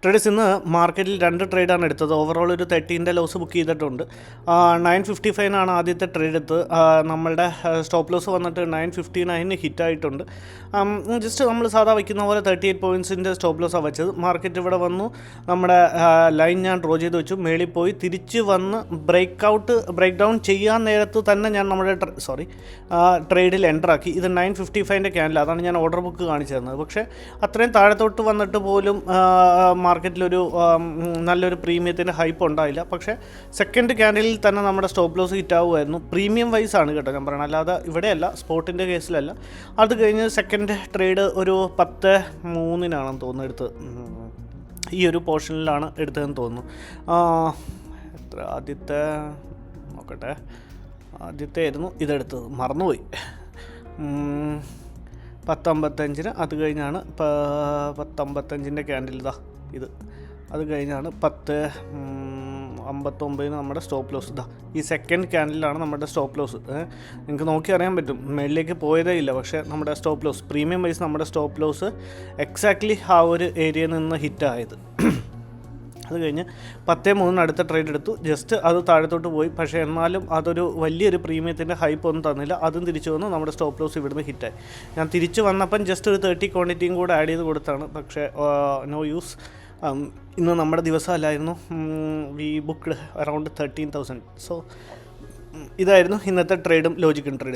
Traders ഇന്ന് മാർക്കറ്റിൽ 2 ട്രേഡാണ് എടുത്തത്. ഓവറോൾ ഒരു 30 ലോസ് ബുക്ക് ചെയ്തിട്ടുണ്ട്. 955 ആദ്യത്തെ ട്രേഡ് എടുത്ത്. നമ്മളുടെ സ്റ്റോപ്പ് ലോസ് വന്നിട്ട് 959 ഹിറ്റായിട്ടുണ്ട്. ജസ്റ്റ് നമ്മൾ സാധാ വയ്ക്കുന്ന പോലെ 38 പോയിൻറ്റ്സിൻ്റെ സ്റ്റോപ്പ് ലോസാണ് വെച്ചത്. മാർക്കറ്റ് ഇവിടെ വന്നു, നമ്മുടെ ലൈൻ ഞാൻ ഡ്രോ ചെയ്ത് വെച്ചു, മേളിൽ പോയി തിരിച്ച് വന്ന് ബ്രേക്ക് ഡൗൺ ചെയ്യാൻ നേരത്ത് തന്നെ ഞാൻ നമ്മുടെ ട്രേഡിൽ എൻ്ററാക്കി. ഇത് 955 ക്യാൻഡിൽ, അതാണ് ഞാൻ ഓർഡർ ബുക്ക് കാണിച്ചു തന്നത്. പക്ഷേ അത്രയും താഴത്തോട്ട് വന്നിട്ട് പോലും മാർക്കറ്റിലൊരു നല്ലൊരു പ്രീമിയത്തിൻ്റെ ഹൈപ്പ് ഉണ്ടായില്ല. പക്ഷേ സെക്കൻഡ് ക്യാൻഡിലിൽ തന്നെ നമ്മുടെ സ്റ്റോപ്പ് ലോസ് ഹിറ്റാവുമായിരുന്നു. പ്രീമിയം വൈസ് ആണ് കേട്ടോ ഞാൻ പറയണം, അല്ലാതെ ഇവിടെയല്ല, സ്പോട്ടിൻ്റെ കേസിലല്ല. അത് കഴിഞ്ഞ് സെക്കൻഡ് ട്രേഡ് ഒരു 10:03 തോന്നുന്നു എടുത്തത്. ഈ ഒരു പോർഷനിലാണ് എടുത്തതെന്ന് തോന്നുന്നു. ആദ്യത്തെ നോക്കട്ടെ, ആദ്യത്തെ ആയിരുന്നു ഇതെടുത്തത്, മറന്നുപോയി. 10:55, അത് കഴിഞ്ഞാണ് 10:55 ക്യാൻഡിൽ ഇത്. അത് കഴിഞ്ഞാണ് 10:59 നമ്മുടെ സ്റ്റോപ്പ് ലോസ്. ഈ സെക്കൻഡ് ക്യാൻഡിലാണ് നമ്മുടെ സ്റ്റോപ്പ് ലോസ്. നിങ്ങൾക്ക് നോക്കി അറിയാൻ പറ്റും, മേളിലേക്ക് പോയതേ ഇല്ല. പക്ഷേ നമ്മുടെ സ്റ്റോപ്പ് ലോസ് പ്രീമിയം വൈസ് നമ്മുടെ സ്റ്റോപ്പ് ലോസ് എക്സാക്ട്ലി ആ ഒരു ഏരിയയിൽ നിന്ന് ഹിറ്റായത്. അത് കഴിഞ്ഞ് 10:03 അടുത്ത ട്രേഡ് എടുത്തു. ജസ്റ്റ് അത് താഴത്തോട്ട് പോയി, പക്ഷേ എന്നാലും അതൊരു വലിയൊരു പ്രീമിയത്തിൻ്റെ ഹൈപ്പ് ഒന്നും തന്നില്ല. അതും തിരിച്ചു വന്നു, നമ്മുടെ സ്റ്റോപ്പ് ലോസ് ഇവിടുന്ന് ഹിറ്റായി. ഞാൻ തിരിച്ചു വന്നപ്പം ജസ്റ്റ് ഒരു 30 ക്വാണ്ടിറ്റിയും കൂടെ ആഡ് ചെയ്ത് കൊടുത്താണ്. പക്ഷേ നോ യൂസ്. ഇന്ന് നമ്മുടെ ദിവസമല്ലായിരുന്നു. We booked around 13,000. സോ ഇതായിരുന്നു ഇന്നത്തെ ട്രേഡും ലോജിക്കും ട്രേഡ്.